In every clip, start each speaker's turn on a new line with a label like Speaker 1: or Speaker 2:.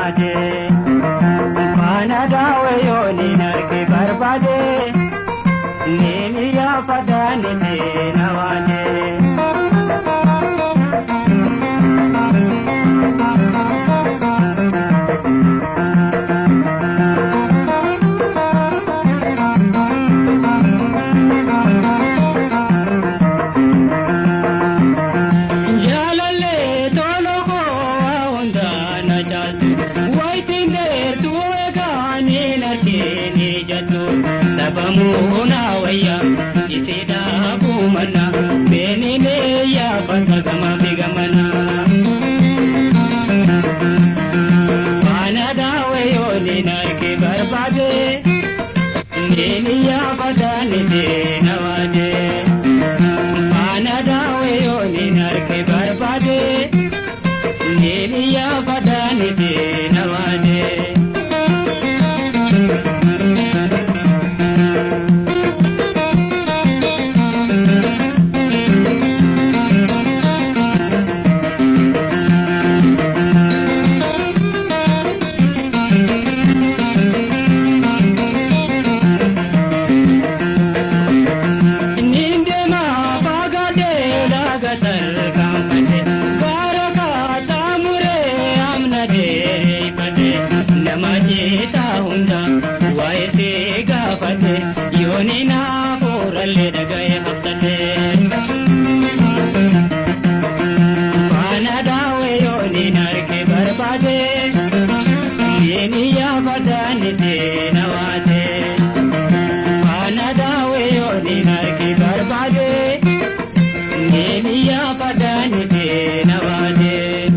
Speaker 1: nawade bana dawe yoni narke barbade neni ya padani nawade Muna waya itida bumana beni me ya bangama bigamana bana dawe yoni narke barbade neni ya badani de nawade bana dawe yoni narke barbade neni ya badani de nawade yoni na poralle daga ya haftate bana dawe yoni narke barbade yeni ya badani de nawade bana dawe yoni narke barbade yeni ya badani de nawade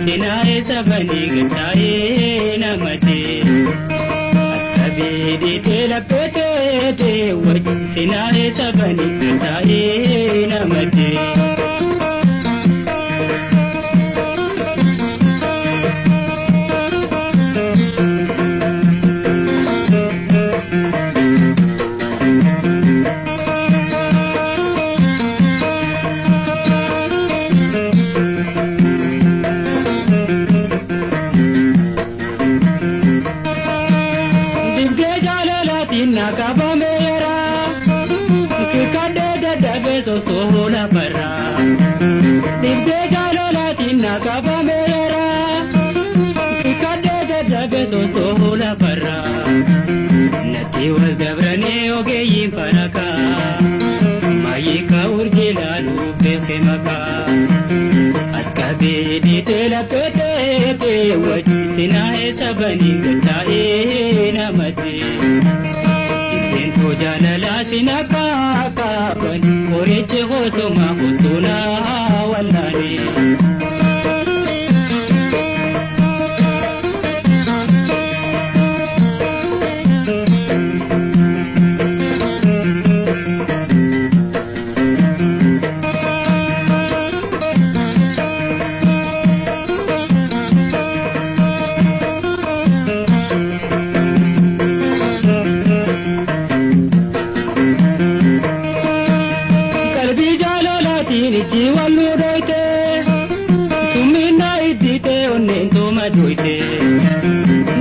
Speaker 1: sinae sabani gatae namate asabedi tela pete te waj sinae sabani gatae namate sohona barra dibbe jalalatina kabamera kadde dabe sohona barra nati wal gabrane ogeyi faraka mayika urjilalu befemaka askabe ditela pete te wajina sabani gatae namate into jalalatina kaban Oreche hoso mahutuna walani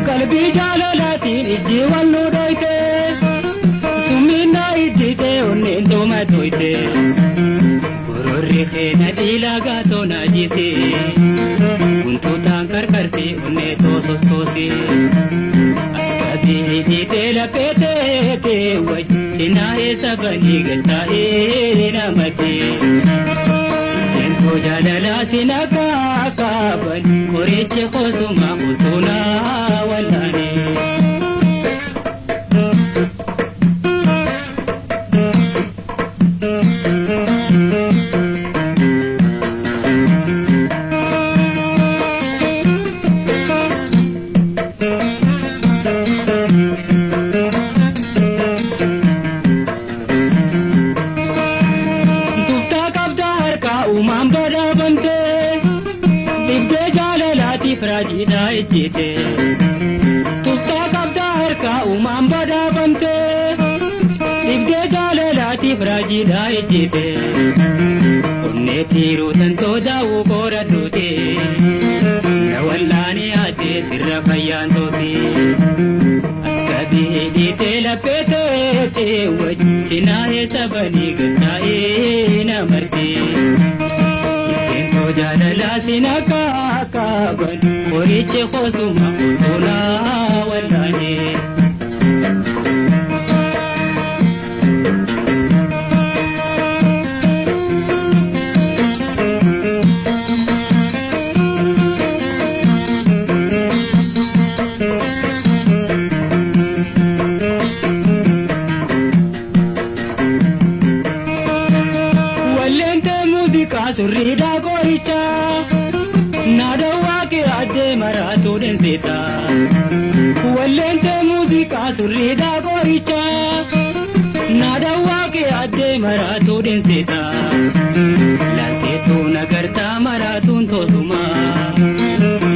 Speaker 1: kalbi jalalatin jiwan nudoite sumina idite onne doma doite gororre khena dilaga to najite kuntu tankar karti onne to sostote asadi idite la pete te waj inae sabani gatae namate jalalatina kaban koreche khosuma utuna walani jite tutta kabdar ka umam bada bante dibge jalalati frajida jite onne thiru tanto jawu koradute nawallani ate sirra fayan doti askabi jite la pete te wajina he sabani gatae namate into jalalatina kaban Oreche khosuma utuna walani Wallente mudika surrida goricha nadawa adde maratu densita wallente musica surrida goricha nadawa ke adde maratu densita lante tu nagarta maratun tosuma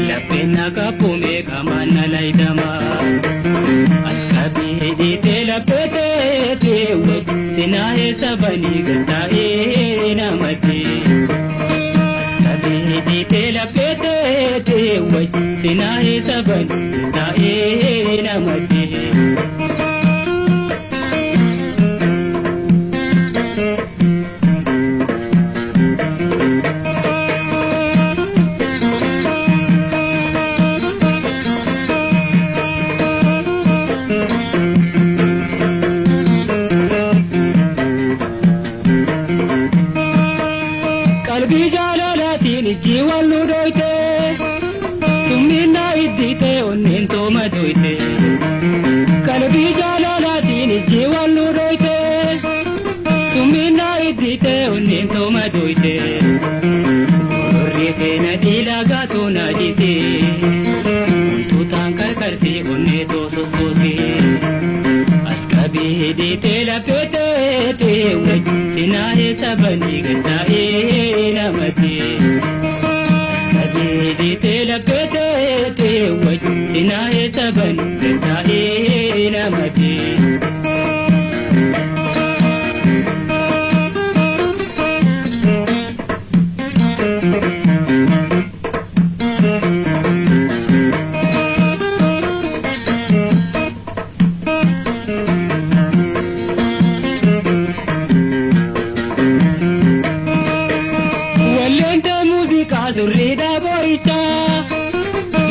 Speaker 1: lapena kapume kamana laidama askabi dite lapete te sinae sabani gatae namate askabi dite lapete sinae saban tae namate kalbi jalalatin jiwan nudoite sumina idite onnen to madoite najite tutan karkarti onne to sosote askabi de tela pete te wajina e sabani gata e namate askabi de tela pete te wajina e sabani gata e namate Surrida boita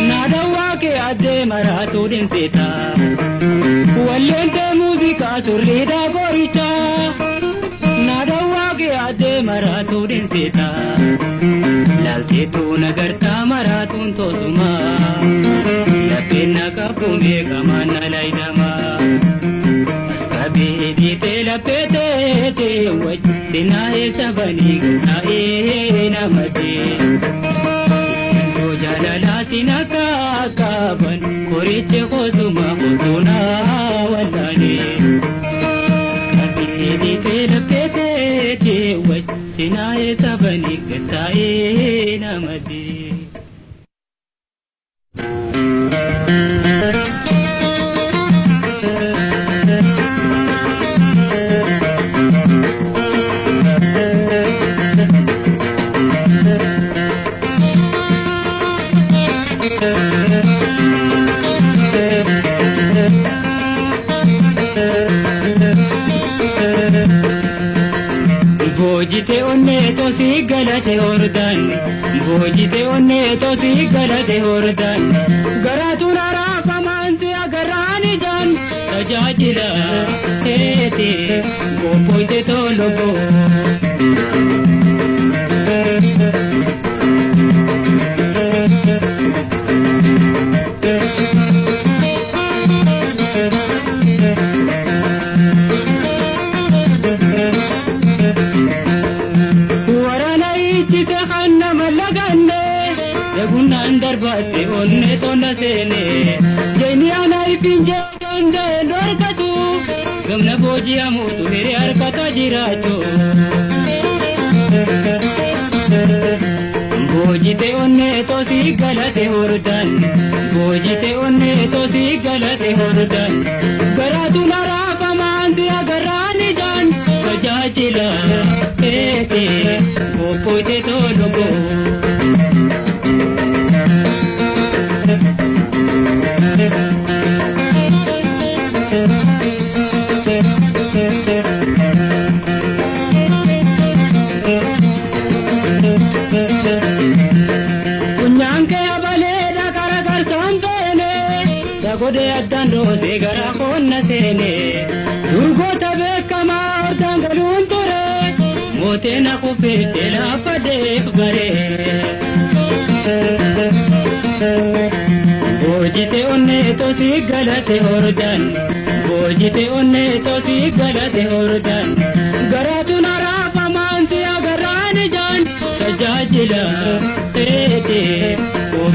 Speaker 1: nadawa ke ade maratu din peta wallente musica surrida boita nadawa ke ade maratu din peta lalte tu nagarta maratun to suma la pena ka pume kamana laidama askabi dite la pete te wajina e sabani gata e namate jalalatina kaban koriche khosuma khosuna walani kabidi tela pete te wajina e sabani gata e namate Bojite onne to si galate ordan bojite onne to si galate ordan garatu nara pamanti agarani jan tajajila tete gopoite to logo Bate onne to nasene jeni anai pinje donde dorkatu gamna boji amutu mere arkata jiracho bojite onne to si galate hordan bojite onne to si galate hordan garatu nara pamanti agarani jan kajachila tete gopoite to logo Gode addando de gara konna sene durgo tabe kama ordangalun tore mote na kupe tela pade bare bojite onne to si galate ordan bojite onne to si galate ordan garatu nara pamanti agarani jan tajajila tete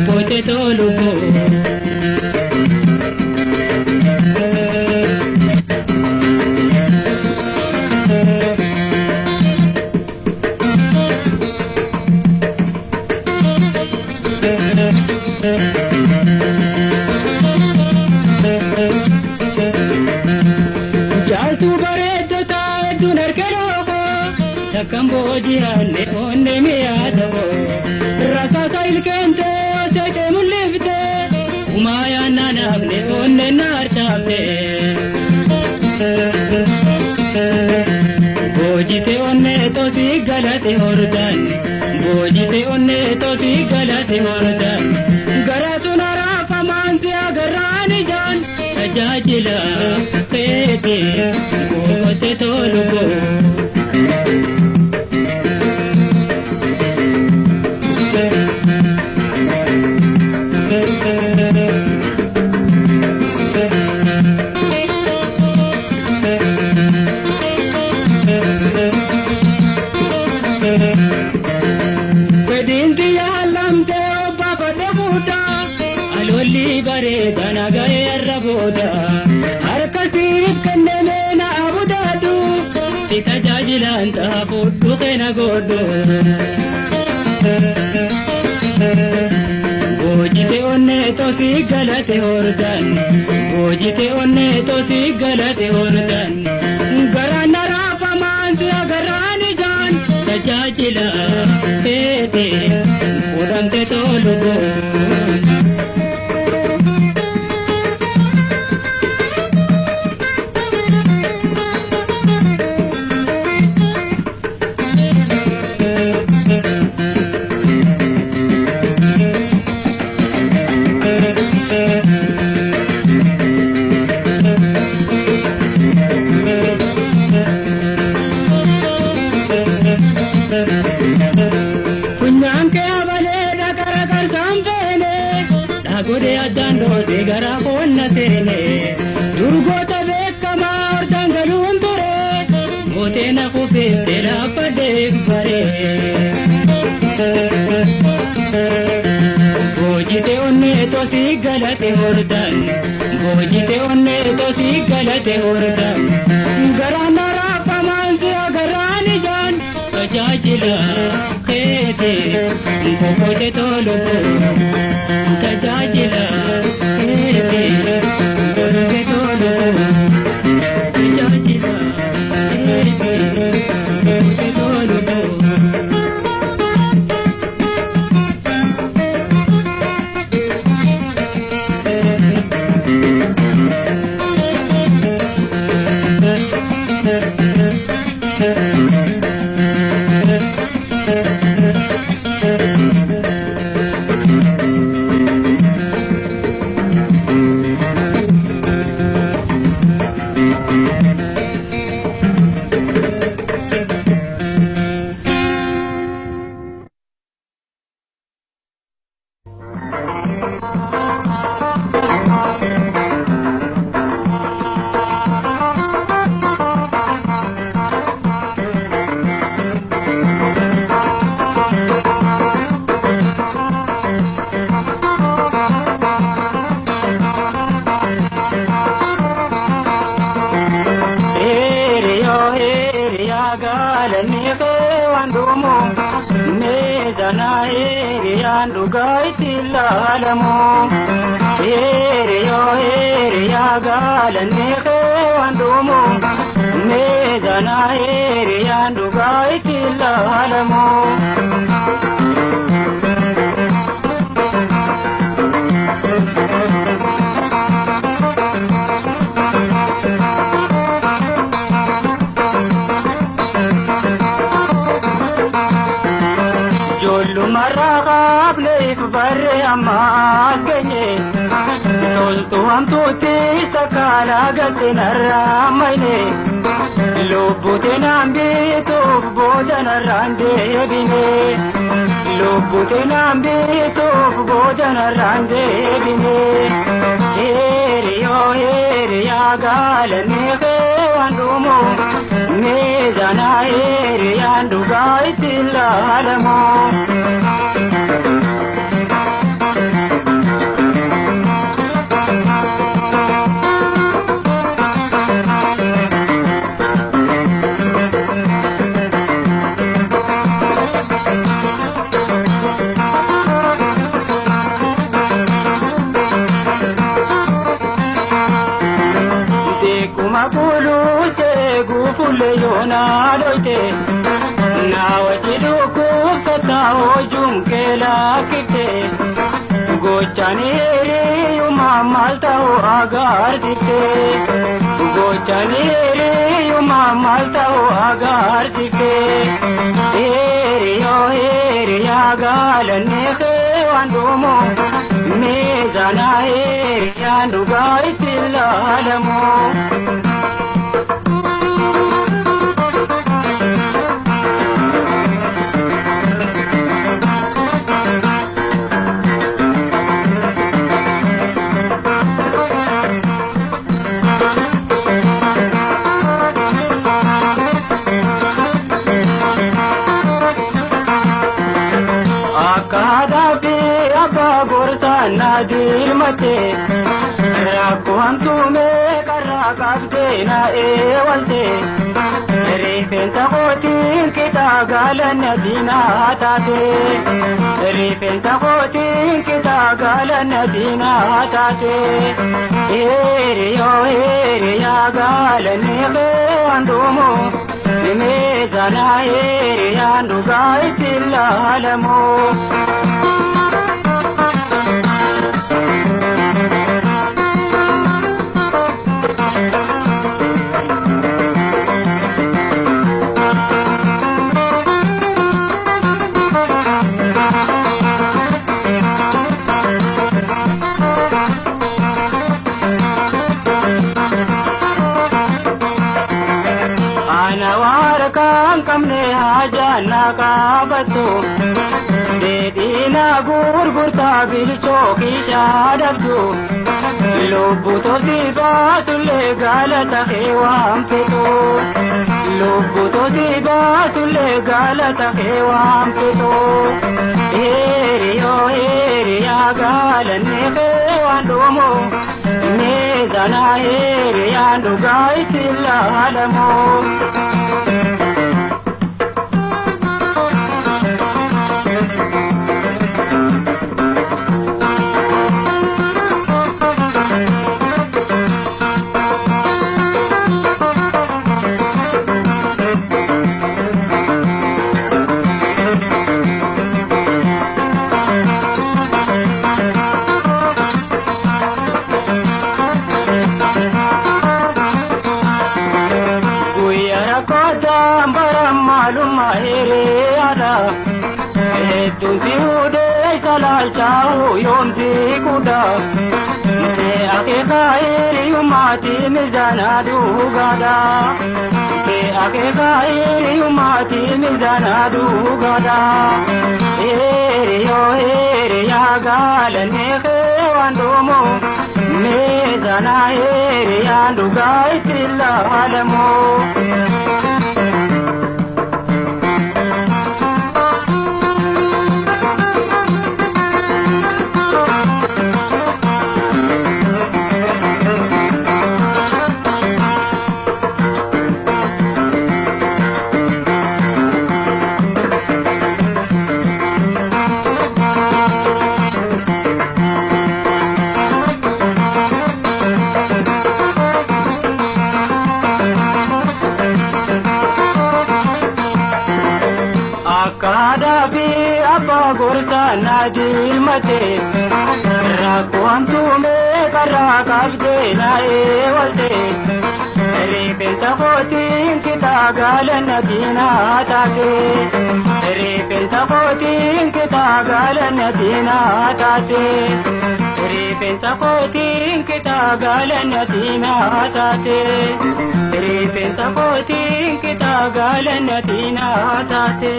Speaker 1: pote to lugo Cambodia ne onne me ado rasa sail kente te mulifte umaya nana ne onne nartate bojite onne to si galate hordan bojite onne to si galate hordan garatu nara pamanti agarani jan tajajila tete gote to lugo Pedinti alam te baba de buuda alolli bareedana ga'ee irra booda harkasiif kennamee na abudaadu si tajaajilaan ta'a fuudhu keena godhu. Boojite onnee tosi galate hordan boojite onnee tosi galate hordan garaan raafamaan si agarraan ijaan tajaajila teete fudhamte toluboon. Gode adando de gara konna tene durgota beekama ordangaluun ture mootena kufeette lafa deebbare. Boojite onnee tosi galate hordan boojite onnee tosi galate hordan garaan raafamaan si agarraan ijaan tajaajila keete kokote toluboon. Tajajila keete kokote toluboon. Tajajila keete kokote toluboon. gorsa nadir mate Raku antume karra kabde na ewalte Rifenta khotin kita galan dina tate Rifenta khotin kita galan dina tate Eri ya galan ne andumo Nime zana eri anduga itilla alamo kamne ajana ka batu dedina gurgurta bilcho ki shadabtu lobu to dibatulle galata hewam peto lobu to dibatulle galata hewam peto eri ya galane hewandomo ne zana eri anduga itilla alamo Tunti ude salal chau yomti kuda Te ake khairi umati mizana dugada Te ake khairi umati mizana dugada Eri ya galane khewandomo Mizana eri anduga itilla alamo Nadir mate Raku antume karra kabde na ewalte Ripenta khotin kita galan dina tate Ripenta khotin kita galan dina tate Ripenta khotin kita galan dina tate Ripenta khotin kita galan dina tate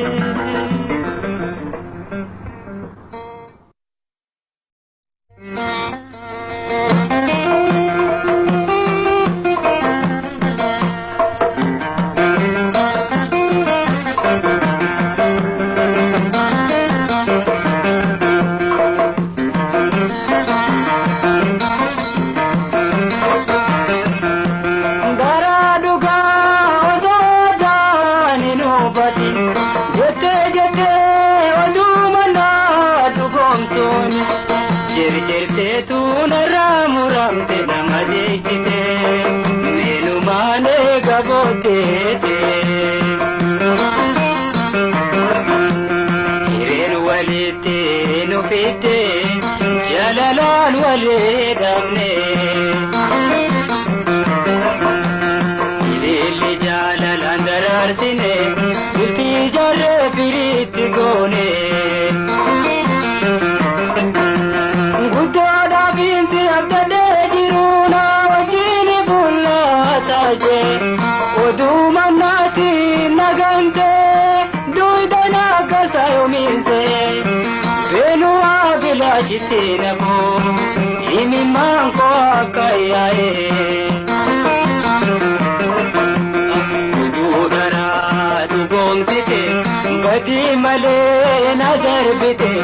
Speaker 1: Jalalan walidamne Ilili jalalan dararsine Ulti jale pirit gone Gudda binti abdade jiruna wajini bulla taje Odu manati nagante Duidana gasayo minte Jitina ko imi manko akayae Dudara dugong tite badi male nazar bite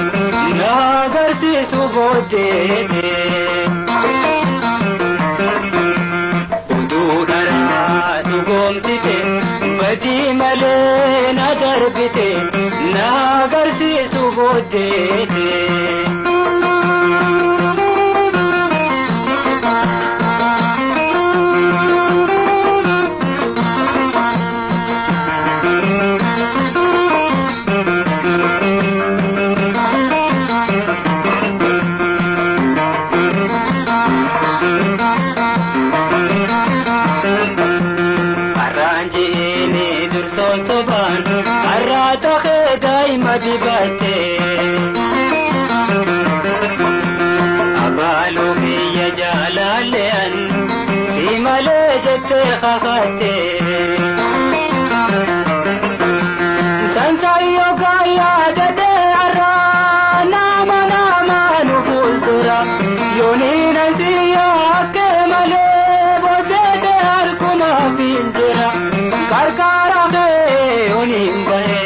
Speaker 1: nagar si agarsiisu booddeete. Oduu dharaa dhugoomsite badii malee na darbite na agarsiisu booddeete. Abalu miya jalalean si male jette khafate sansayo gaya dade arra nama nama nufultura yoni nasiya ke male bodde har kuma pinjira karkara ge unim bahe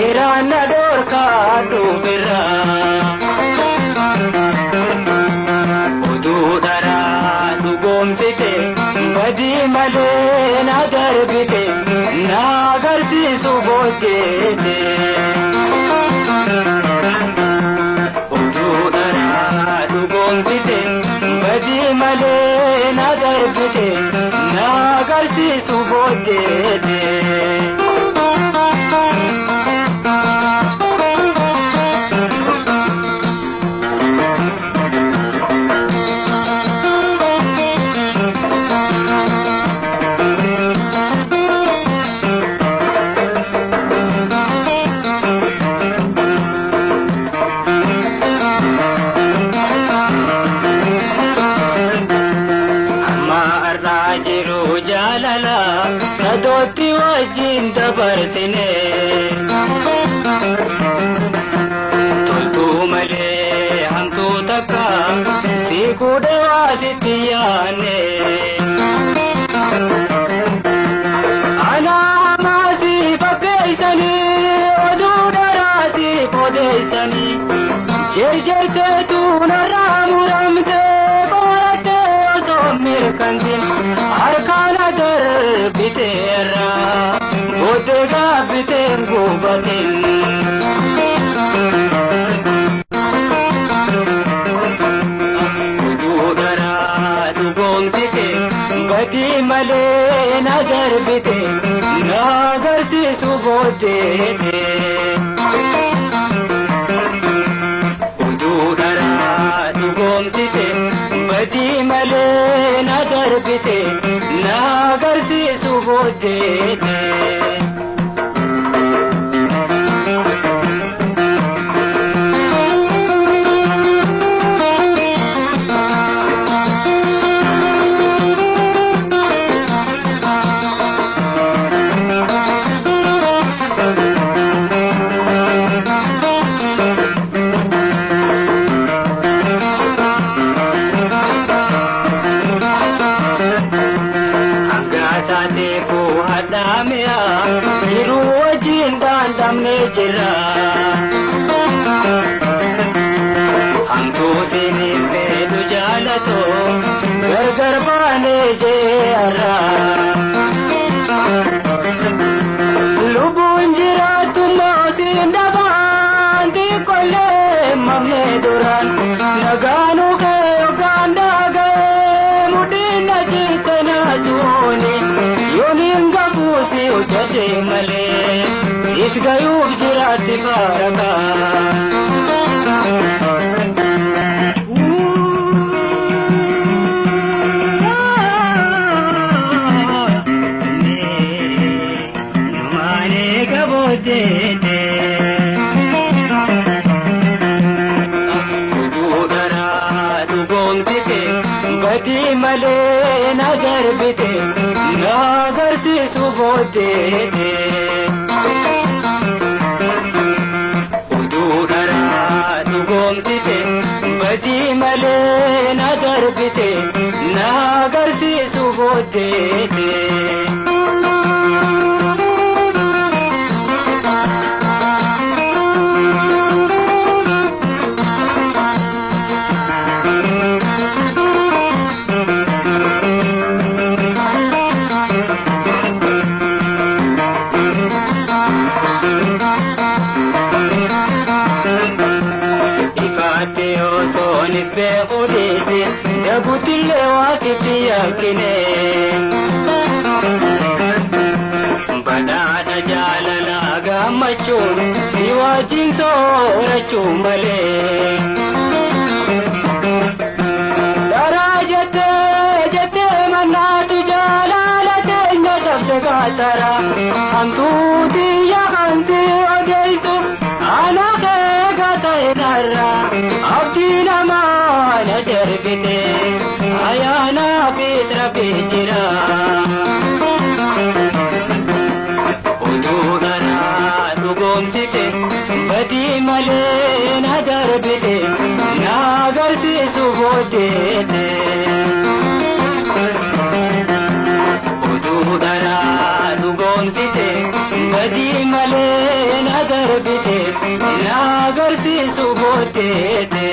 Speaker 1: irana dor ka dubira. Badii malee na darbite na agarsiisu booddeete. Oduu dharaa dhugoomsite badii malee na darbite na agarsiisu booddeete. Sadoti wajin dabarsine tultu male hamtu taka si kude wasitiyane ana masi pakeisani odudara podeisani jerte tu naramuramte barate osomir kanjin arkana dar bitera bodega biten gobatin udara dugomtike bati male nazar bite nagar si subodete udara dugomtike bati male nazar bite nagar si subodete. हमको सीने पे दुजाला तो घर घर बाने जे अरा लुबुंजरा तुम सिंदबांदी कोले मम्मे दुरान नगानु के उगांडा गए मुड़ी नजीत न सोने योनिंगा पूसी उजते मले इस गयूब जिराती बारका नुमाने गबो देते उदरा दुगों दिते बदी मले नगर बिते नगर से सुबो देते बदी मले नगर बिते नागर से सुबोदेते odete dabutille waqti yakine badada jalala gamachun siwajin soorachun male darajate jate manatu jalalate nyadabgatara hamtu diya hanti odeisu ana gatainara abdina mana jarbite ayana pitra pijira udugara dugomsite badi male na jarbite nagarsi subodete udugara dugomsite badi male na jarbite nagarsi subodete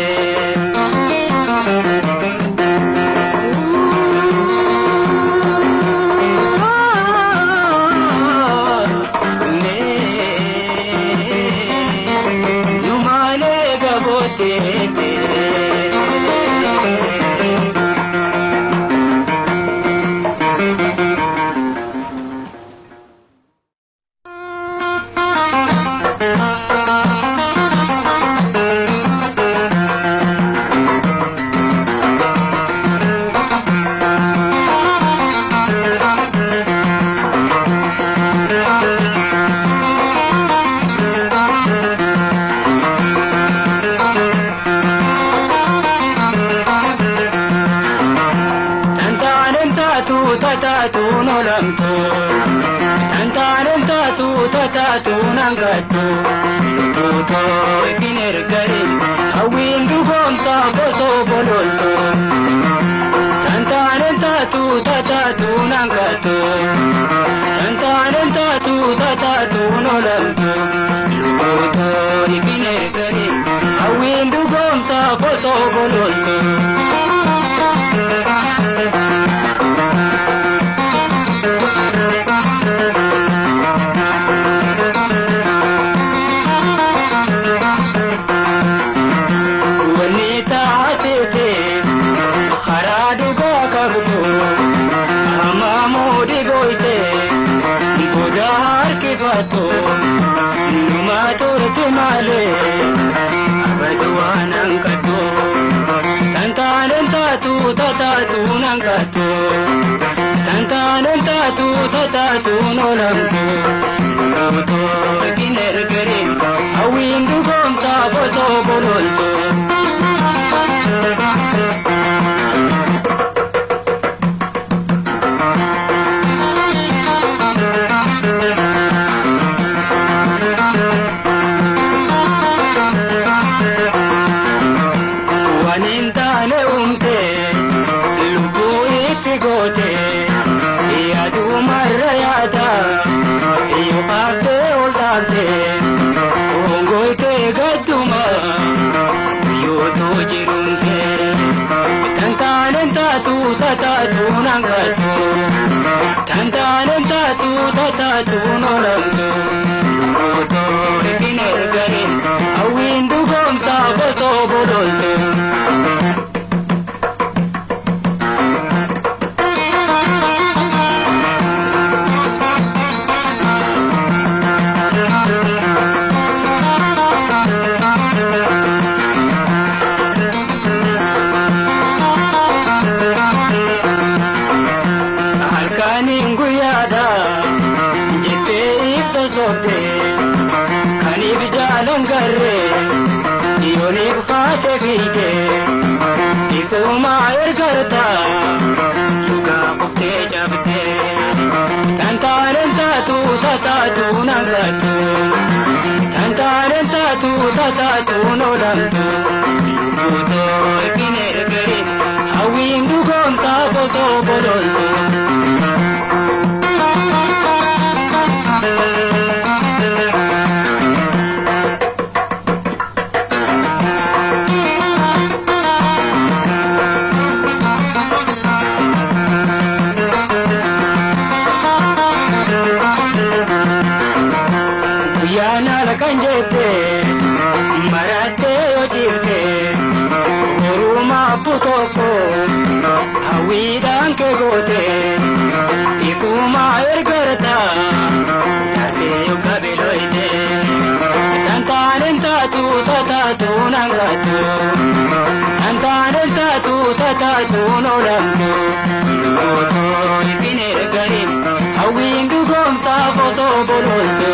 Speaker 2: Yana la kanjete marate ojirte
Speaker 1: toko awidan ke gote ikuma ergarta ate yukabiloide tantanen tatu nangatu tantanen tatu nolamtu goto ikine garim awindu gomta foto bolontu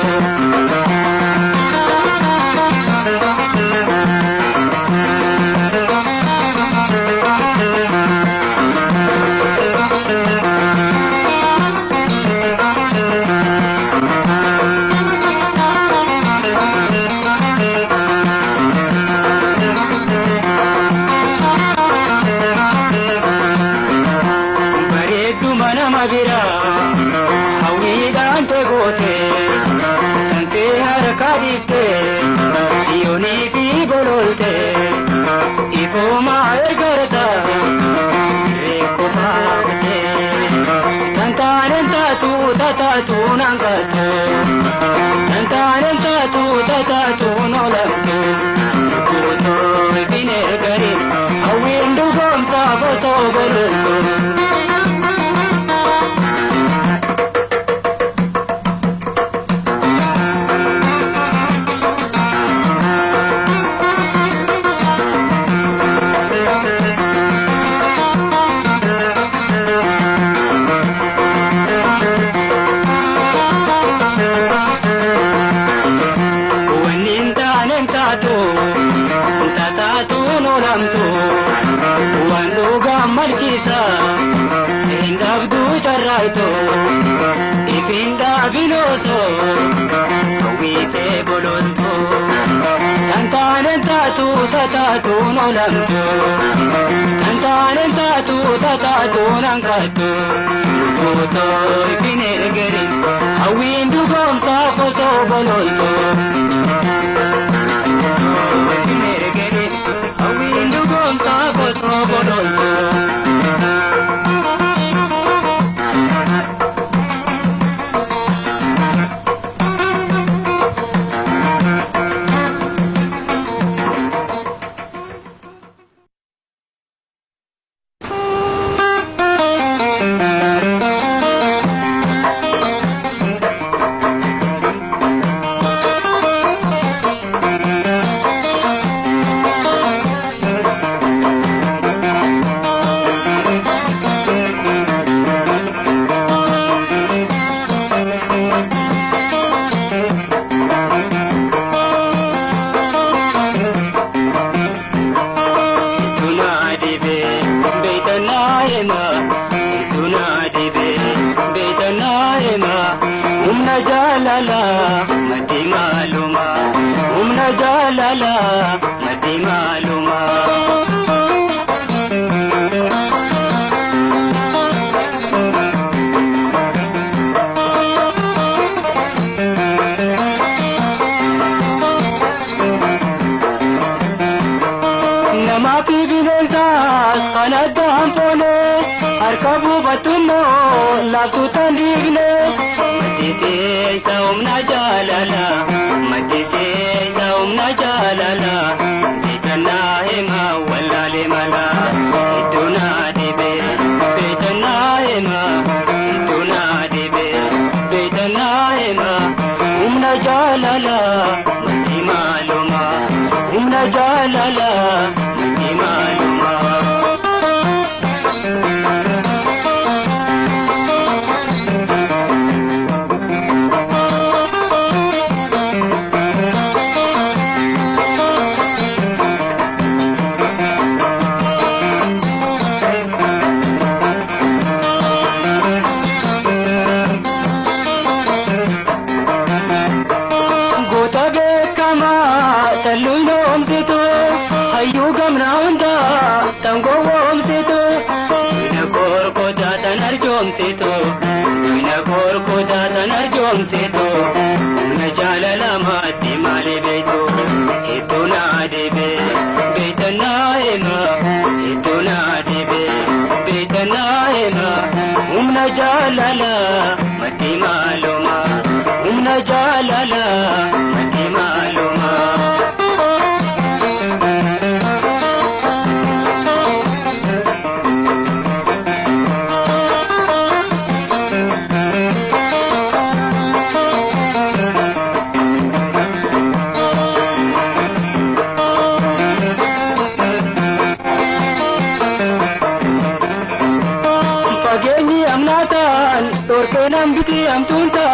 Speaker 1: torpe nambiti amtunta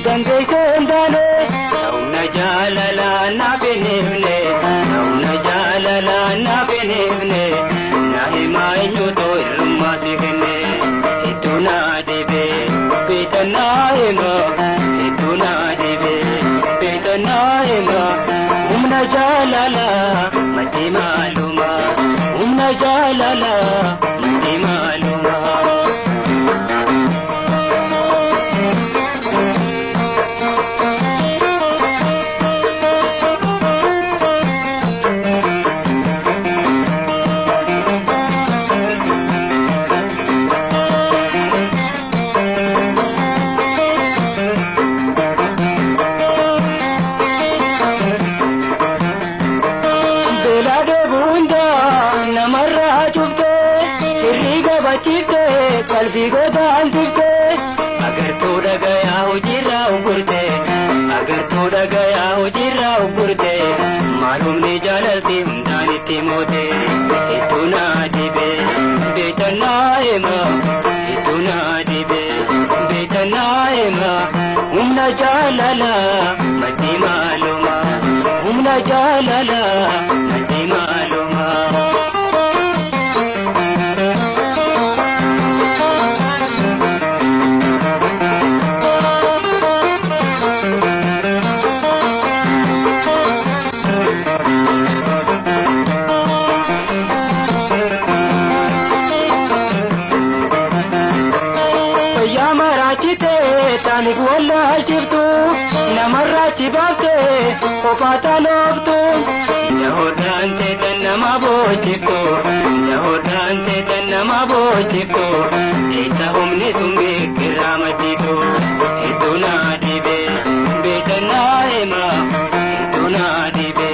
Speaker 1: dange sendale nauna jalala na benevne nauna jalala na benevne nahi mainyu to irma digne ituna dibe betana ema ituna dibe betana ema umna jalala mati maluma umna jalala mati maluma qalbi godaan tifte agar toda gaya hojirra ugurte agar toda gaya hojirra ugurte malumni jalalti hundanitti mote ituna dibe betana ema ituna dibe betana ema umna jalala mati maluma umna jalala mati maluma tanik walla jibtu namarra chibate kopata lobtu yahodante tanama bojibtu yahodante tanama bojibtu esa humni sumbe kiramatitu ituna dibe betana ema ituna dibe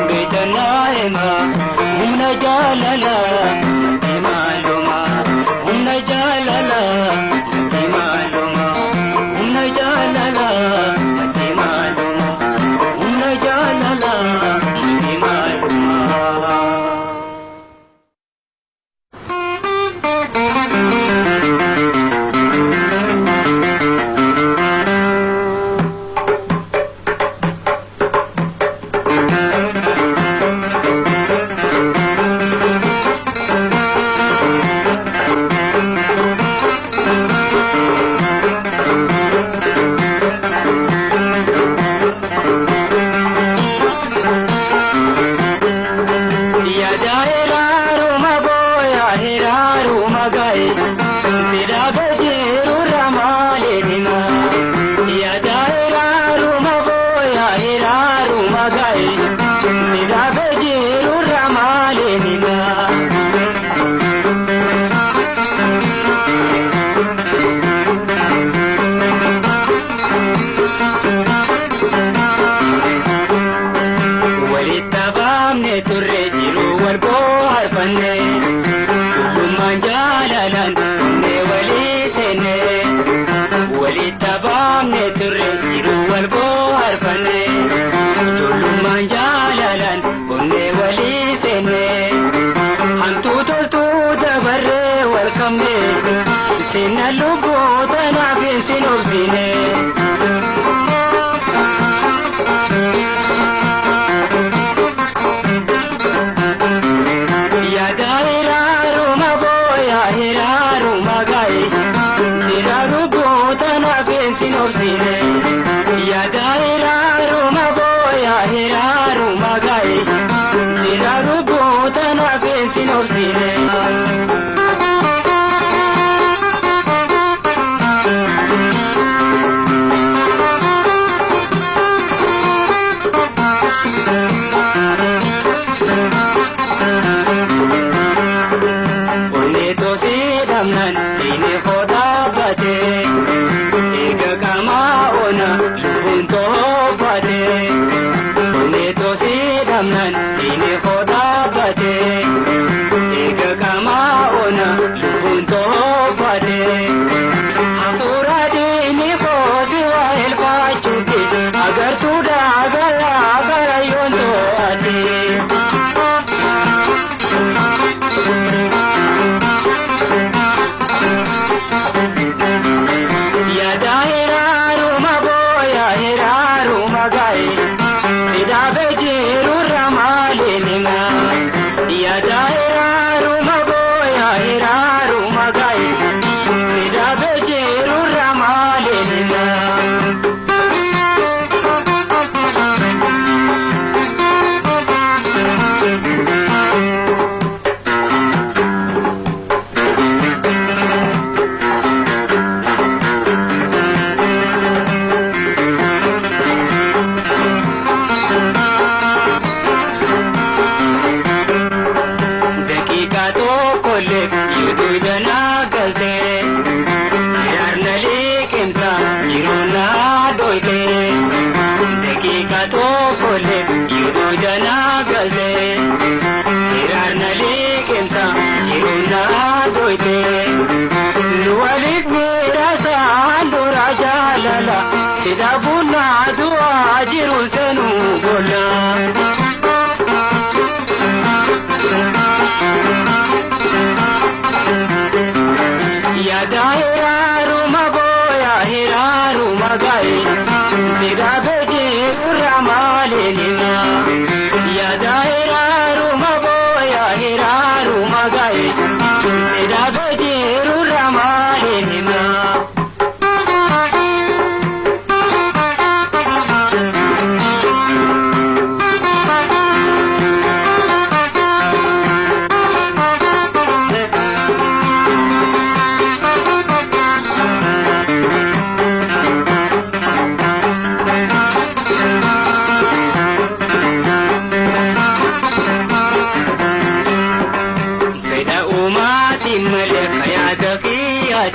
Speaker 1: betana ema umna jalala mati maluma umna jalala mati maluma umna jalala mati maluma umna jalala mati maluma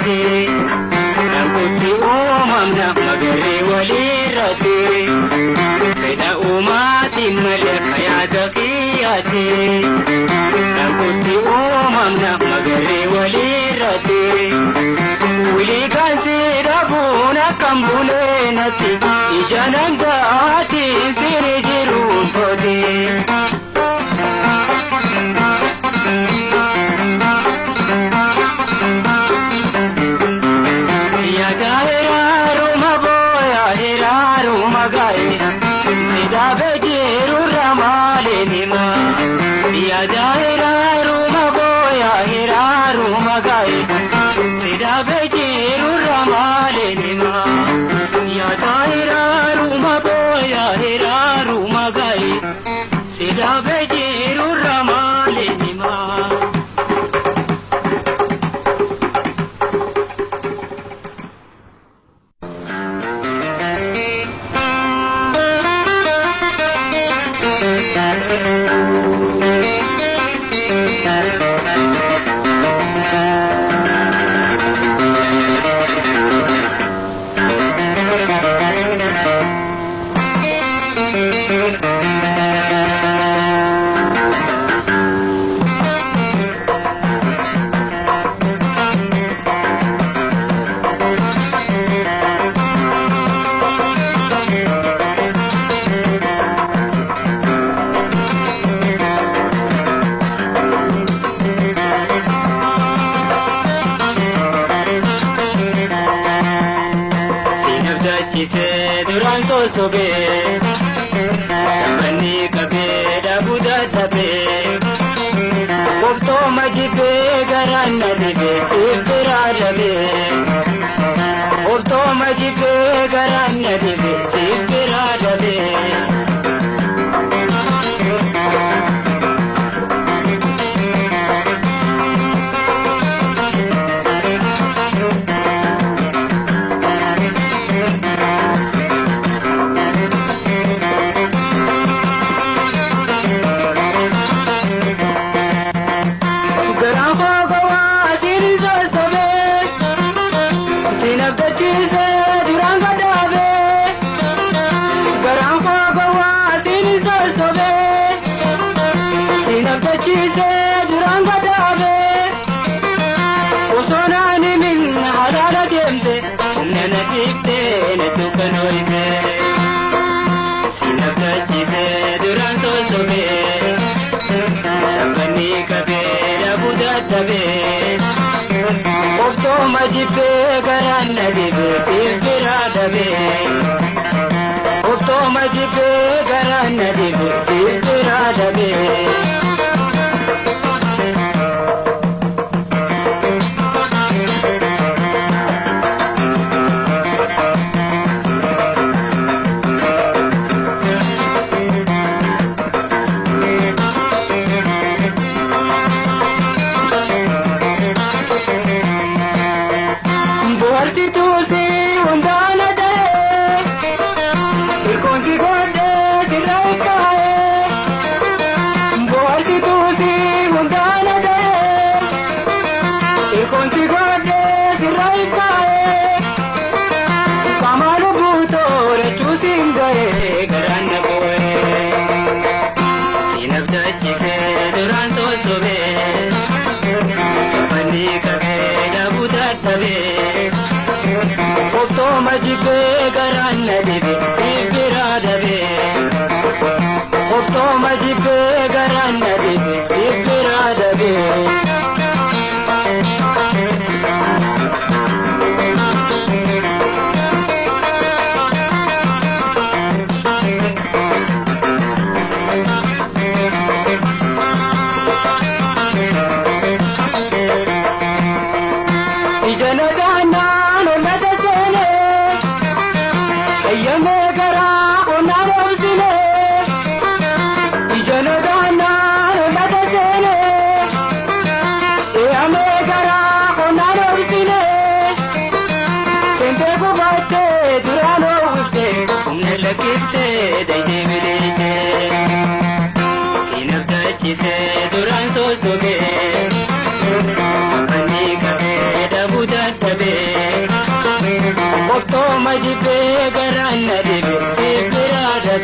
Speaker 1: رتي نقولي أمامنا مجري ولي رتي بين أماتي ملك يا دقيقتي نقولي أمامنا مجري ولي رتي ولي كان سيرابونا كمبولينتي إجانا دعاتي سيري جيرون فودي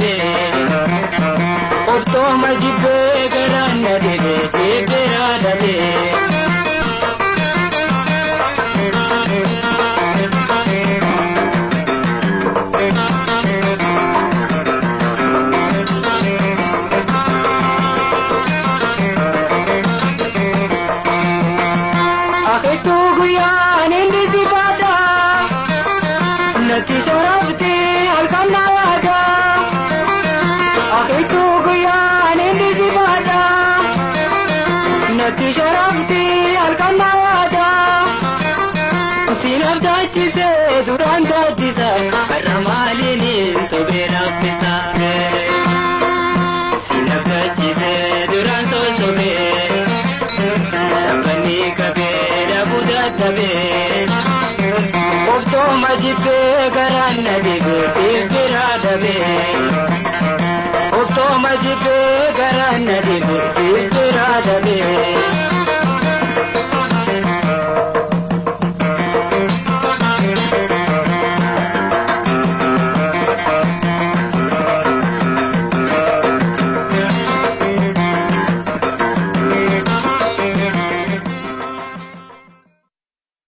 Speaker 1: dabe obto majibbe garanna dabe sibira dabe Nati sharafti alkanada akhitu guyan indi zibada Nati sharafti alkanada sinabdachi se duran gadisa ramalini sobera pita sinabdachi se duran so sobe sabani kabera budatabe obto majibbe garanna dibe sibira dabe obto majibbe garanna dibe